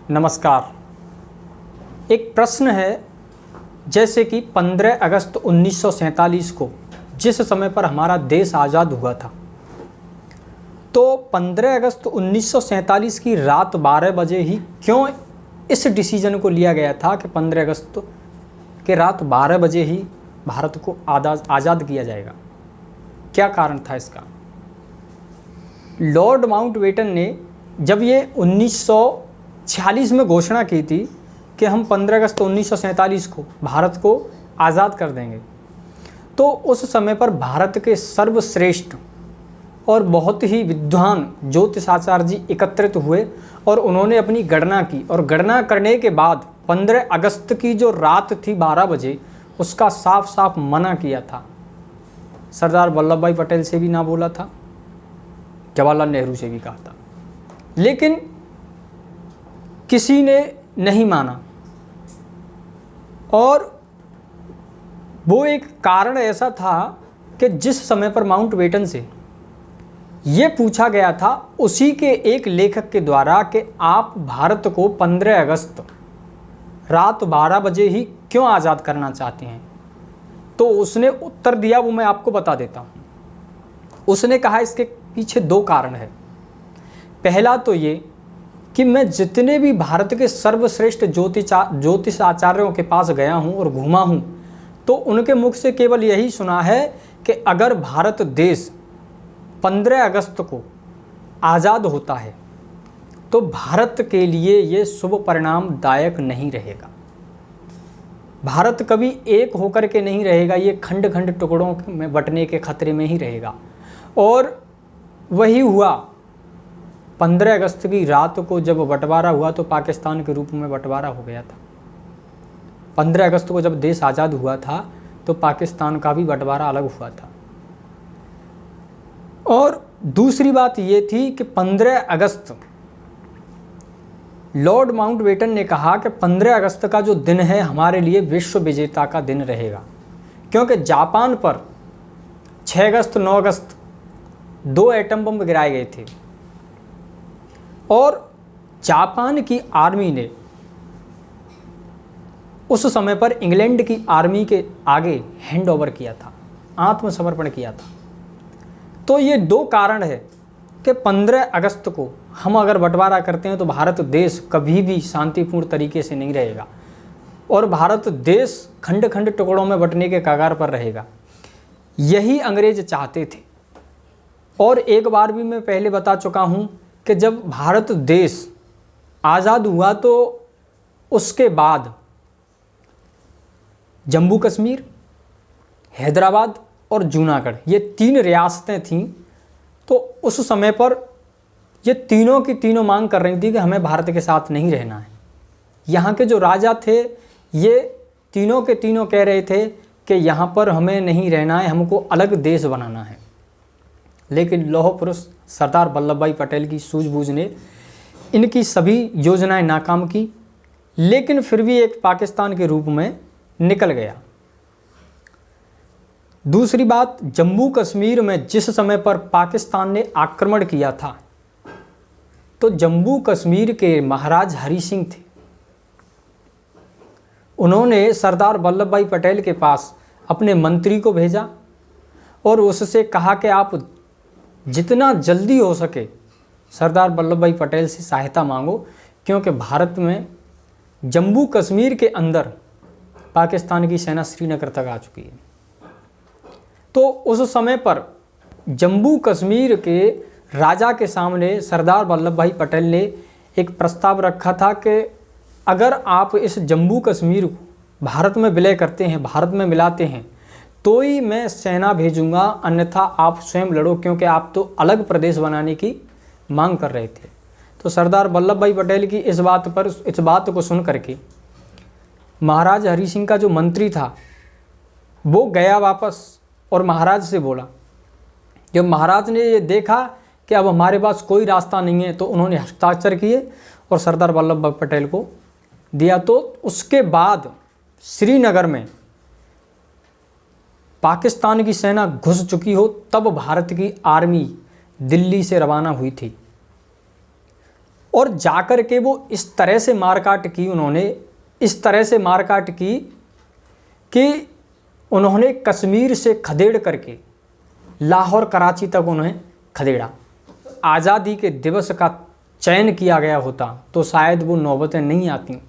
नमस्कार। एक प्रश्न है, जैसे कि 15 अगस्त 1947 को जिस समय पर हमारा देश आज़ाद हुआ था, तो 15 अगस्त 1947 की रात 12 बजे ही क्यों इस डिसीजन को लिया गया था कि 15 अगस्त के रात 12 बजे ही भारत को आज़ाद किया जाएगा? क्या कारण था इसका? लॉर्ड माउंटबेटन ने जब ये 1946 में घोषणा की थी कि हम 15 अगस्त 1947 को भारत को आज़ाद कर देंगे, तो उस समय पर भारत के सर्वश्रेष्ठ और बहुत ही विद्वान ज्योतिषाचार्य जी एकत्रित हुए और उन्होंने अपनी गणना की, और गणना करने के बाद 15 अगस्त की जो रात थी 12 बजे, उसका साफ साफ मना किया था। सरदार वल्लभ भाई पटेल से भी ना बोला था, जवाहरलाल नेहरू से भी कहा था, लेकिन किसी ने नहीं माना। और वो एक कारण ऐसा था कि जिस समय पर माउंटबेटन से ये पूछा गया था, उसी के एक लेखक के द्वारा कि आप भारत को 15 अगस्त रात 12 बजे ही क्यों आज़ाद करना चाहते हैं, तो उसने उत्तर दिया, वो मैं आपको बता देता हूँ। उसने कहा इसके पीछे दो कारण है। पहला तो ये कि मैं जितने भी भारत के सर्वश्रेष्ठ ज्योतिष आचार्यों के पास गया हूँ और घूमा हूँ, तो उनके मुख से केवल यही सुना है कि अगर भारत देश 15 अगस्त को आज़ाद होता है तो भारत के लिए ये शुभ परिणामदायक नहीं रहेगा। भारत कभी एक होकर के नहीं रहेगा, ये खंड खंड टुकड़ों में बंटने के खतरे में ही रहेगा। और वही हुआ। 15 अगस्त की रात को जब बंटवारा हुआ तो पाकिस्तान के रूप में बंटवारा हो गया था। 15 अगस्त को जब देश आज़ाद हुआ था तो पाकिस्तान का भी बंटवारा अलग हुआ था। और दूसरी बात ये थी कि 15 अगस्त लॉर्ड माउंटबेटन ने कहा कि 15 अगस्त का जो दिन है हमारे लिए विश्व विजेता का दिन रहेगा, क्योंकि जापान पर 6 अगस्त 9 अगस्त 2 एटम बम गिराए गए थे और जापान की आर्मी ने उस समय पर इंग्लैंड की आर्मी के आगे हैंड ओवर किया था, आत्मसमर्पण किया था। तो ये दो कारण है कि 15 अगस्त को हम अगर बंटवारा करते हैं तो भारत देश कभी भी शांतिपूर्ण तरीके से नहीं रहेगा और भारत देश खंड खंड टुकड़ों में बंटने के कगार पर रहेगा। यही अंग्रेज चाहते थे। और एक बार भी मैं पहले बता चुका हूँ कि जब भारत देश आज़ाद हुआ तो उसके बाद जम्मू कश्मीर, हैदराबाद और जूनागढ़, ये 3 रियासतें थीं। तो उस समय पर ये तीनों की तीनों मांग कर रही थी कि हमें भारत के साथ नहीं रहना है। यहाँ के जो राजा थे ये तीनों के तीनों कह रहे थे कि यहाँ पर हमें नहीं रहना है, हमको अलग देश बनाना है। लेकिन लौह पुरुष सरदार वल्लभ भाई पटेल की सूझबूझ ने इनकी सभी योजनाएं नाकाम की, लेकिन फिर भी एक पाकिस्तान के रूप में निकल गया। दूसरी बात, जम्मू कश्मीर में जिस समय पर पाकिस्तान ने आक्रमण किया था तो जम्मू कश्मीर के महाराज हरि सिंह थे। उन्होंने सरदार वल्लभ भाई पटेल के पास अपने मंत्री को भेजा और उससे कहा कि आप जितना जल्दी हो सके सरदार वल्लभ भाई पटेल से सहायता मांगो, क्योंकि भारत में जम्मू कश्मीर के अंदर पाकिस्तान की सेना श्रीनगर तक आ चुकी है। तो उस समय पर जम्मू कश्मीर के राजा के सामने सरदार वल्लभ भाई पटेल ने एक प्रस्ताव रखा था कि अगर आप इस जम्मू कश्मीर को भारत में विलय करते हैं, भारत में मिलाते हैं, तो ही मैं सेना भेजूंगा, अन्यथा आप स्वयं लड़ो, क्योंकि आप तो अलग प्रदेश बनाने की मांग कर रहे थे। तो सरदार वल्लभ भाई पटेल की इस बात को सुन करके महाराज हरि सिंह का जो मंत्री था वो गया वापस और महाराज से बोला। जब महाराज ने ये देखा कि अब हमारे पास कोई रास्ता नहीं है, तो उन्होंने हस्ताक्षर किए और सरदार वल्लभ भाई पटेल को दिया। तो उसके बाद श्रीनगर में पाकिस्तान की सेना घुस चुकी हो, तब भारत की आर्मी दिल्ली से रवाना हुई थी। और जाकर के वो इस तरह से मारकाट की, उन्होंने इस तरह से मारकाट की कि उन्होंने कश्मीर से खदेड़ करके लाहौर कराची तक उन्हें खदेड़ा। आज़ादी के दिवस का चयन किया गया होता तो शायद वो नौबतें नहीं आती।